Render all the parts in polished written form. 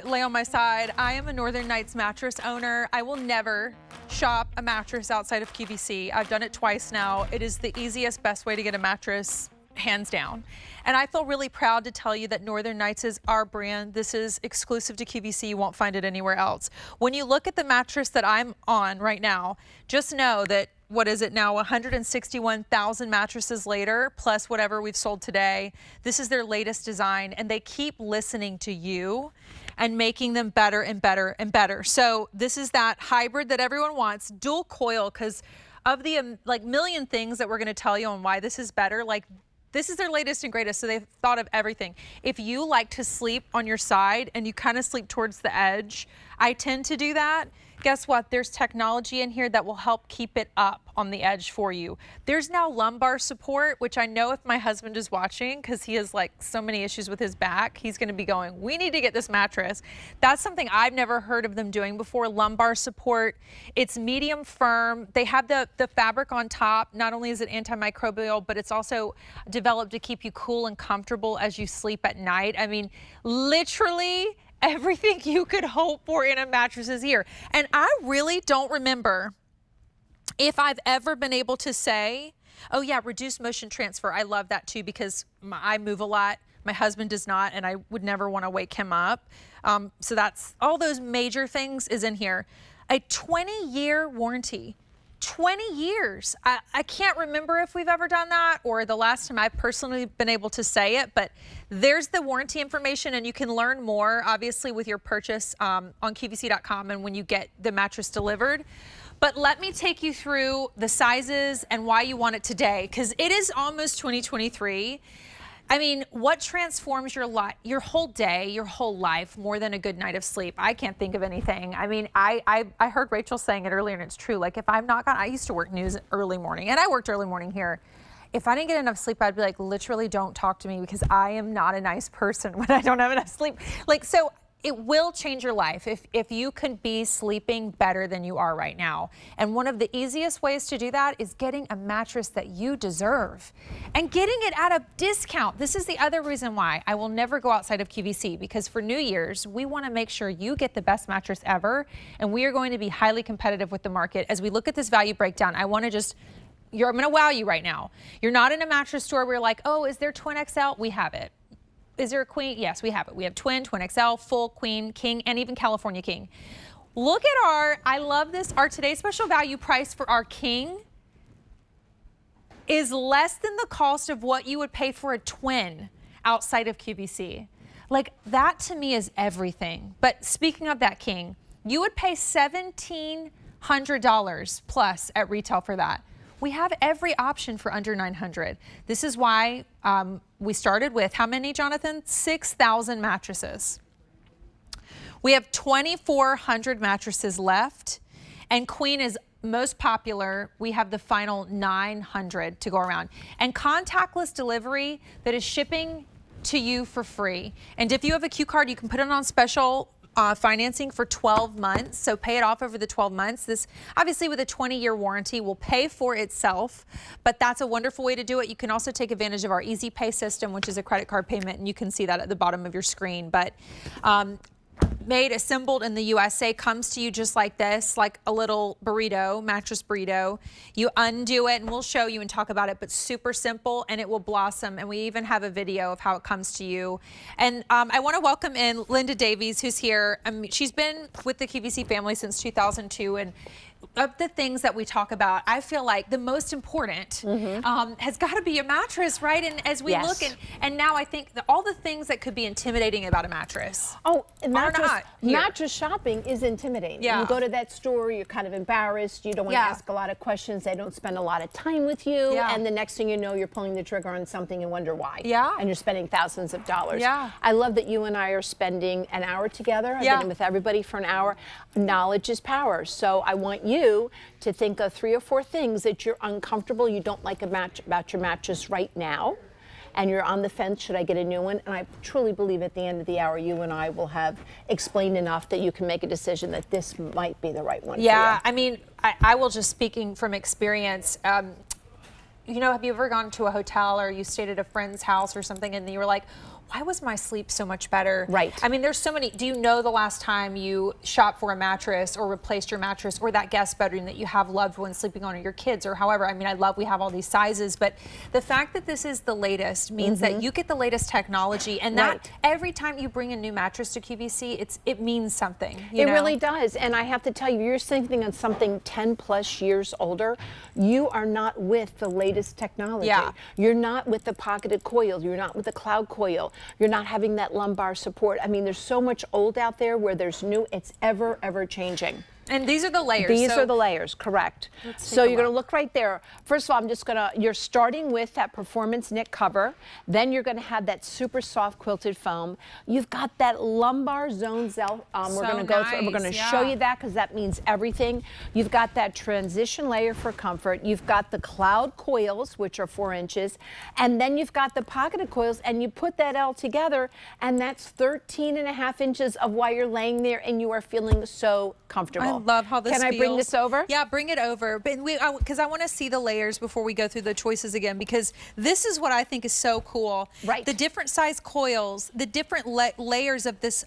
lay on my side. I am a Northern Nights mattress owner. I will never shop a mattress outside of QVC. I've done it twice now. It is the easiest, best way to get a mattress, hands down. And I feel really proud to tell you that Northern Nights is our brand. This is exclusive to QVC. You won't find it anywhere else. When you look at the mattress that I'm on right now, just know that, what is it now, 161,000 mattresses later, plus whatever we've sold today, this is their latest design, and they keep listening to you and making them better and better and better. So this is that hybrid that everyone wants, dual coil, because of the like million things that we're going to tell you on why this is better, like this is their latest and greatest, so they've thought of everything. If you like to sleep on your side and you kind of sleep towards the edge, I tend to do that. Guess what? There's technology in here that will help keep it up on the edge for you. There's now lumbar support, which I know if my husband is watching, because he has like so many issues with his back, he's going to be going, we need to get this mattress. That's something I've never heard of them doing before, lumbar support. It's medium firm. They have the fabric on top. Not only is it antimicrobial, but it's also developed to keep you cool and comfortable as you sleep at night. I mean, literally everything you could hope for in a mattress is here. And I really don't remember if I've ever been able to say, oh yeah, reduced motion transfer. I love that too, because I move a lot. My husband does not, and I would never want to wake him up. So that's all those major things is in here. A 20-year warranty. 20 years. I can't remember if we've ever done that or the last time I've personally been able to say it, but there's the warranty information, and you can learn more obviously with your purchase on QVC.com and when you get the mattress delivered. But let me take you through the sizes and why you want it today, because it is almost 2023. I mean, what transforms your life, your whole day, your whole life more than a good night of sleep? I can't think of anything. I mean, I heard Rachel saying it earlier, and it's true. Like, if I'm not gone, I used to work news early morning, and I worked early morning here. If I didn't get enough sleep, I'd be like, literally don't talk to me, because I am not a nice person when I don't have enough sleep. Like, so it will change your life if you can be sleeping better than you are right now. And one of the easiest ways to do that is getting a mattress that you deserve and getting it at a discount. This is the other reason why I will never go outside of QVC, because for New Year's, we want to make sure you get the best mattress ever. And we are going to be highly competitive with the market. As we look at this value breakdown, I want to just, I'm going to wow you right now. You're not in a mattress store where you're like, oh, is there twin XL? We have it. Is there a queen? Yes, we have it. We have twin, twin XL, full, queen, king, and even California king. Look at I love this, our today's special value price for our king is less than the cost of what you would pay for a twin outside of QVC. Like, that to me is everything. But speaking of that king, you would pay $1,700 plus at retail for that. We have every option for under $900. This is why we started with how many, Jonathan? 6,000 mattresses. We have 2,400 mattresses left, and queen is most popular. We have the final 900 to go around. And contactless delivery that is shipping to you for free. And if you have a Q card, you can put it on special financing for 12 months, so pay it off over the 12 months. This, obviously with a 20-year warranty, will pay for itself, but that's a wonderful way to do it. You can also take advantage of our Easy Pay system, which is a credit card payment, and you can see that at the bottom of your screen. But made, assembled in the USA, comes to you just like this, like a little burrito, mattress burrito. You undo it, and we'll show you and talk about it, but super simple, and it will blossom. And we even have a video of how it comes to you. And I want to welcome in Linda Davies, who's here. She's been with the QVC family since 2002, and of the things that we talk about, I feel like the most important has got to be a mattress, right? And as we look, and now I think that all the things that could be intimidating about a mattress. Oh, mattress shopping is intimidating. Yeah. You go to that store, you're kind of embarrassed, you don't want to ask a lot of questions, they don't spend a lot of time with you, and the next thing you know, you're pulling the trigger on something and wonder why. Yeah. And you're spending thousands of dollars. Yeah. I love that you and I are spending an hour together. I've been with everybody for an hour. Knowledge is power. So I want you to think of 3 or 4 things that you're uncomfortable, you don't like about your mattress right now, and you're on the fence, should I get a new one? And I truly believe at the end of the hour, you and I will have explained enough that you can make a decision that this might be the right one for you. I mean, I will just, speaking from experience, you know, have you ever gone to a hotel or you stayed at a friend's house or something and you were like, why was my sleep so much better? Right. I mean, there's so many. Do you know the last time you shopped for a mattress or replaced your mattress or that guest bedroom that you have loved ones sleeping on, or your kids, or however? I mean, I love we have all these sizes, but the fact that this is the latest means that you get the latest technology, and that every time you bring a new mattress to QVC, it means something. You know? Really does. And I have to tell you, you're sleeping on something 10 plus years older. You are not with the latest technology. Yeah. You're not with the pocketed coil. You're not with the cloud coil. You're not having that lumbar support. I mean, there's so much old out there where there's new. It's ever changing. And these are the layers. These are the layers, correct. So you're going to look right there. First of all, you're starting with that performance knit cover. Then you're going to have that super soft quilted foam. You've got that lumbar zone we're going to go through. We're going to show you that because that means everything. You've got that transition layer for comfort. You've got the cloud coils, which are 4 inches. And then you've got the pocketed coils, and you put that all together, and that's 13.5 inches of why you're laying there and you are feeling so comfortable. I love how this feels. Can I bring this over? Yeah, bring it over. But because I want to see the layers before we go through the choices again, because this is what I think is so cool. Right. The different size coils, the different layers of this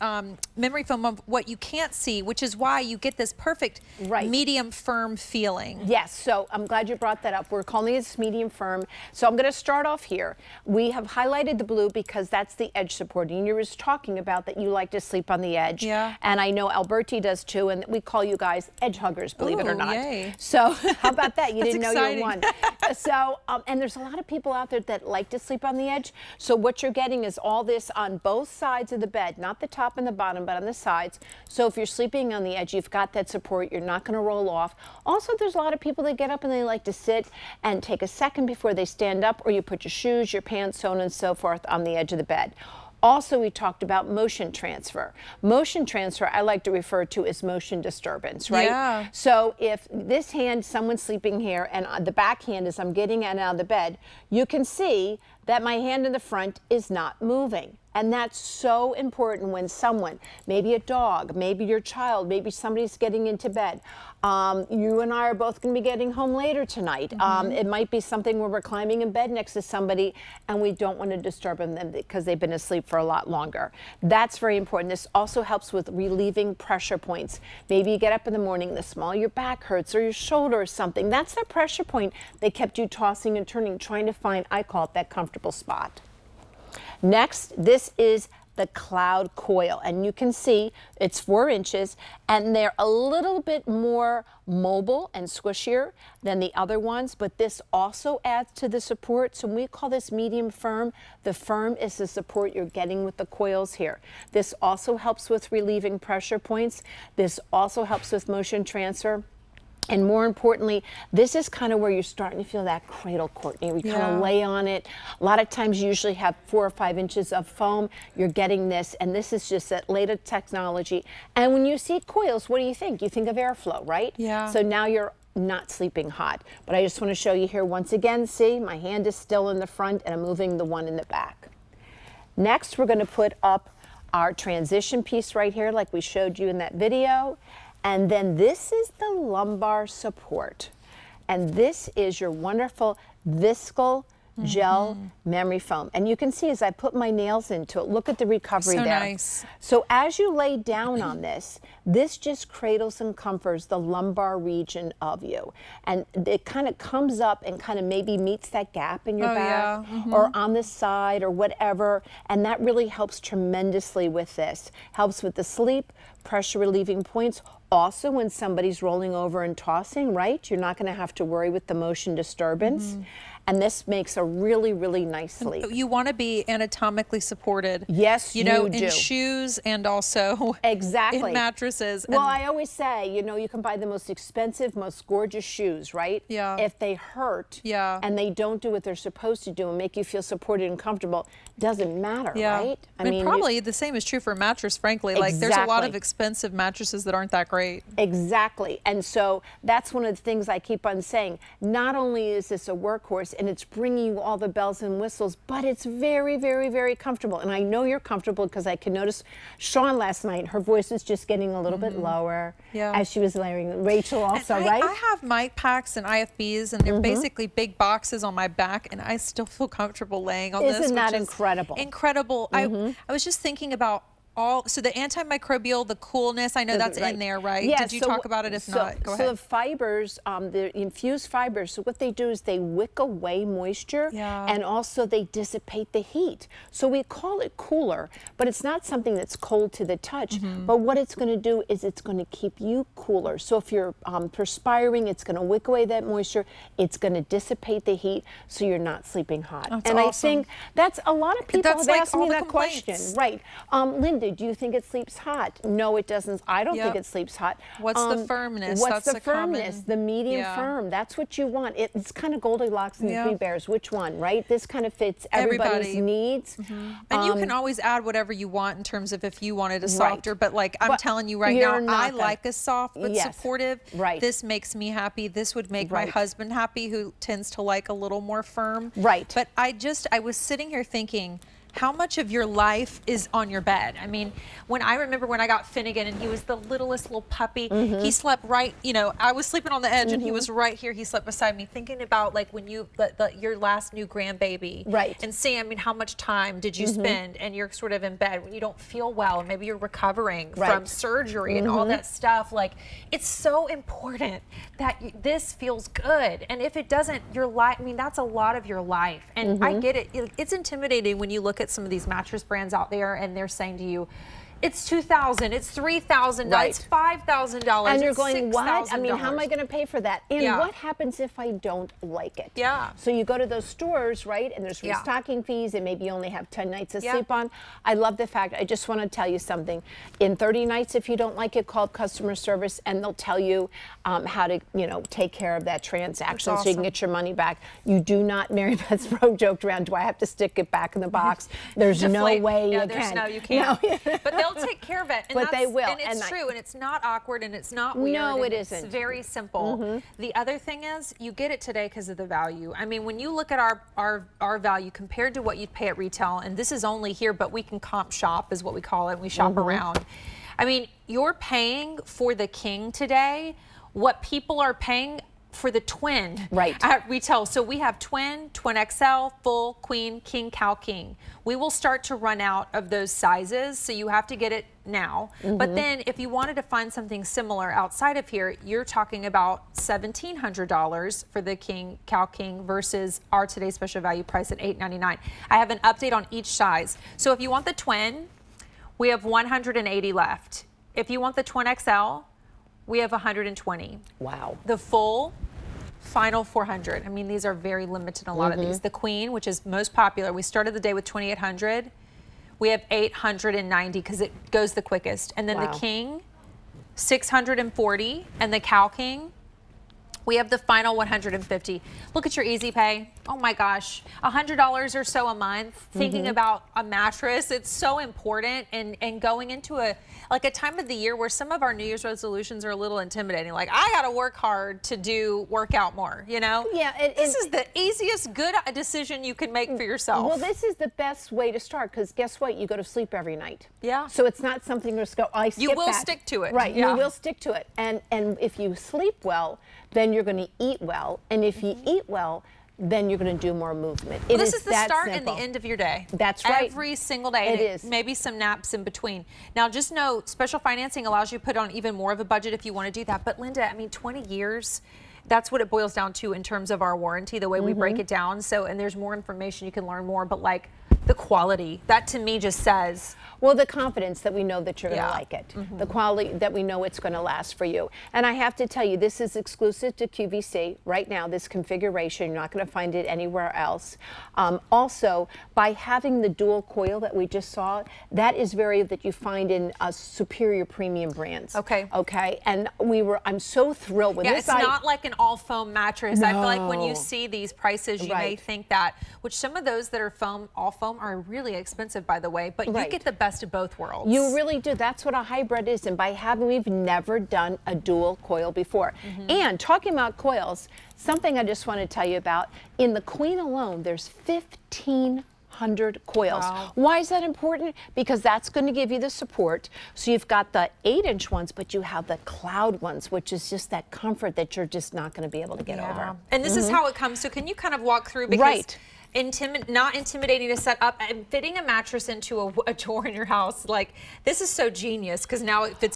memory foam of what you can't see, which is why you get this perfect medium firm feeling. Yes, so I'm glad you brought that up. We're calling this medium firm. So I'm going to start off here. We have highlighted the blue because that's the edge support. And you were just talking about that you like to sleep on the edge. Yeah. And I know Alberti does too, and we call you guys edge huggers, believe it or not. Yay. So how about that? You didn't know exciting. you were one. So, and there's a lot of people out there that like to sleep on the edge. So what you're getting is all this on both sides of the bed, not the top and the bottom, but on the sides. So if you're sleeping on the edge, you've got that support. You're not going to roll off. Also, there's a lot of people that get up and they like to sit and take a second before they stand up, or you put your shoes, your pants, so on and so forth on the edge of the bed. Also, we talked about motion transfer. Motion transfer, I like to refer to as motion disturbance, right? Yeah. So if this hand, someone's sleeping here, and the back hand as I'm getting out of the bed, you can see that my hand in the front is not moving. And that's so important when someone, maybe a dog, maybe your child, maybe somebody's getting into bed. You and I are both going to be getting home later tonight. It might be something where we're climbing in bed next to somebody and we don't want to disturb them because they've been asleep for a lot longer. That's very important. This also helps with relieving pressure points. Maybe you get up in the morning, the small of your back hurts or your shoulder or something. That's that pressure point that kept you tossing and turning, trying to find, I call it that comfortable spot. Next, this is the cloud coil, and you can see it's 4 inches, and they're a little bit more mobile and squishier than the other ones, but this also adds to the support. So when we call this medium firm, the firm is the support you're getting with the coils here. This also helps with relieving pressure points. This also helps with motion transfer. And more importantly, this is kind of where you're starting to feel that cradle, Courtney. We kind of lay on it. A lot of times you usually have 4 or 5 inches of foam. You're getting this, and this is just that latest technology. And when you see coils, what do you think? You think of airflow, right? Yeah. So now you're not sleeping hot. But I just want to show you here once again, see, my hand is still in the front and I'm moving the one in the back. Next, we're going to put up our transition piece right here like we showed you in that video. And then this is the lumbar support. And this is your wonderful viscal gel memory foam. And you can see as I put my nails into it, look at the recovery there. Nice. So as you lay down on this, this just cradles and comforts the lumbar region of you. And it kind of comes up and kind of maybe meets that gap in your back or on the side or whatever. And that really helps tremendously with this. Helps with the sleep, pressure relieving points. Also, when somebody's rolling over and tossing, right, you're not going to have to worry with the motion disturbance. And this makes a really, really nice sleep. You want to be anatomically supported. Yes, you do. In shoes and also exactly in mattresses. Well, I always say, you know, you can buy the most expensive, most gorgeous shoes, right? Yeah. If they hurt and they don't do what they're supposed to do and make you feel supported and comfortable, doesn't matter, right? I mean, probably the same is true for a mattress, frankly. Like, there's a lot of expensive mattresses that aren't that great. great. Exactly. And so that's one of the things I keep on saying. Not only is this a workhorse and it's bringing you all the bells and whistles, but it's very, very, very comfortable. And I know you're comfortable because I can notice Sean last night, her voice is just getting a little bit lower as she was layering. Rachel also, right? I have mic packs and IFBs, and they're basically big boxes on my back, and I still feel comfortable laying on this. Isn't that incredible? Incredible. I was just thinking about so the antimicrobial, the coolness, I know that's in there, right? Yeah, Did you talk about it? If not, go ahead. So the fibers, the infused fibers, so what they do is they wick away moisture and also they dissipate the heat. So we call it cooler, but it's not something that's cold to the touch. But what it's going to do is it's going to keep you cooler. So if you're perspiring, it's going to wick away that moisture. It's going to dissipate the heat so you're not sleeping hot. That's and awesome. I think that's a lot of people have asked me that question. Right. Linda, do you think it sleeps hot? No, it doesn't. I don't think it sleeps hot. What's the firmness? What's that's the firmness? The medium firm. That's what you want. It's kind of Goldilocks and the Three Bears. Which one, right? This kind of fits everybody's needs. And you can always add whatever you want in terms of if you wanted a softer, but like I'm telling you right now, I like a soft but supportive. Right. This makes me happy. This would make my husband happy, who tends to like a little more firm. Right. But I was sitting here thinking, how much of your life is on your bed? I mean, I remember when I got Finnegan and he was the littlest little puppy, he slept right, I was sleeping on the edge and he was right here, he slept beside me, thinking about like when you, your last new grandbaby. Right. And seeing, I mean, how much time did you spend and you're sort of in bed when you don't feel well and maybe you're recovering from surgery and all that stuff. Like, it's so important that this feels good. And if it doesn't, your life, I mean, that's a lot of your life. And I get it. It's intimidating when you look at some of these mattress brands out there and they're saying to you, it's $2,000, it's $3,000, it's $5,000, and you're going, what? I mean, $6,000. how am I going to pay for that? And what happens if I don't like it? So you go to those stores, right? And there's restocking fees, and maybe you only have 10 nights to sleep on. I love the fact. I just want to tell you something. In 30 nights, if you don't like it, call customer service, and they'll tell you how to, take care of that transaction so you can get your money back. You do not. Mary Beth's Pro joked around. Do I have to stick it back in the box? There's no way you can. No, you can't. No. But they'll take care of it. And but they will. And it's true, and it's not awkward, and it's not weird. No, it isn't. It's very simple. The other thing is, you get it today because of the value. I mean, when you look at our value compared to what you'd pay at retail, and this is only here, but we can comp shop is what we call it. We shop around. I mean, you're paying for the king today what people are paying for the twin at retail. So we have twin, twin XL, full, queen, king, cow, king. We will start to run out of those sizes, so you have to get it now. But then if you wanted to find something similar outside of here, you're talking about $1,700 for the king, cow, king versus our today's special value price at $899. I have an update on each size. So if you want the twin, we have 180 left. If you want the twin XL, we have 120. Wow. The full, final 400. I mean, these are very limited, a lot of these. The queen, which is most popular, we started the day with 2,800. We have 890 because it goes the quickest. And then the king, 640. And the cow king, we have the final 150. Look at your easy pay. Oh my gosh, $100 or so a month. Thinking about a mattress, it's so important. And going into a time of the year where some of our New Year's resolutions are a little intimidating. Like, I got to work hard to work out more. Yeah. This is the easiest good decision you can make for yourself. Well, this is the best way to start because guess what? You go to sleep every night. Yeah. So it's not something to go. I skip You will that. stick to it. Right. Yeah. You will stick to it. And if you sleep well, then you're going to eat well. And if you eat well, then you're going to do more movement. Well, this is the start and the end of your day. That's right. Every single day. It is. Maybe some naps in between. Now, just know, special financing allows you to put on even more of a budget if you want to do that. But Linda, I mean, 20 years, that's what it boils down to in terms of our warranty, the way we break it down. So, and there's more information, you can learn more, but like the quality, that to me just says, well, the confidence that we know that you're going to like it. The quality that we know it's going to last for you. And I have to tell you, this is exclusive to QVC right now, this configuration. You're not going to find it anywhere else. Also, by having the dual coil that we just saw, that is that you find in superior premium brands. Okay. And I'm so thrilled with this. It's not like an all foam mattress. No. I feel like when you see these prices, you may think that, which some of those that are all foam home are really expensive, by the way, but you Right. get the best of both worlds. You really do. That's what a hybrid is. And by having, we've never done a dual coil before. And talking about coils, something I just want to tell you about, in the Queen alone, there's 1,500 coils. Wow. Why is that important? Because that's going to give you the support. So you've got the 8-inch ones, but you have the cloud ones, which is just that comfort that you're just not going to be able to get over. And this is how it comes. So can you kind of walk through, because Right. not intimidating to set up, and fitting a mattress into a door in your house, like, this is so genius, because now it fits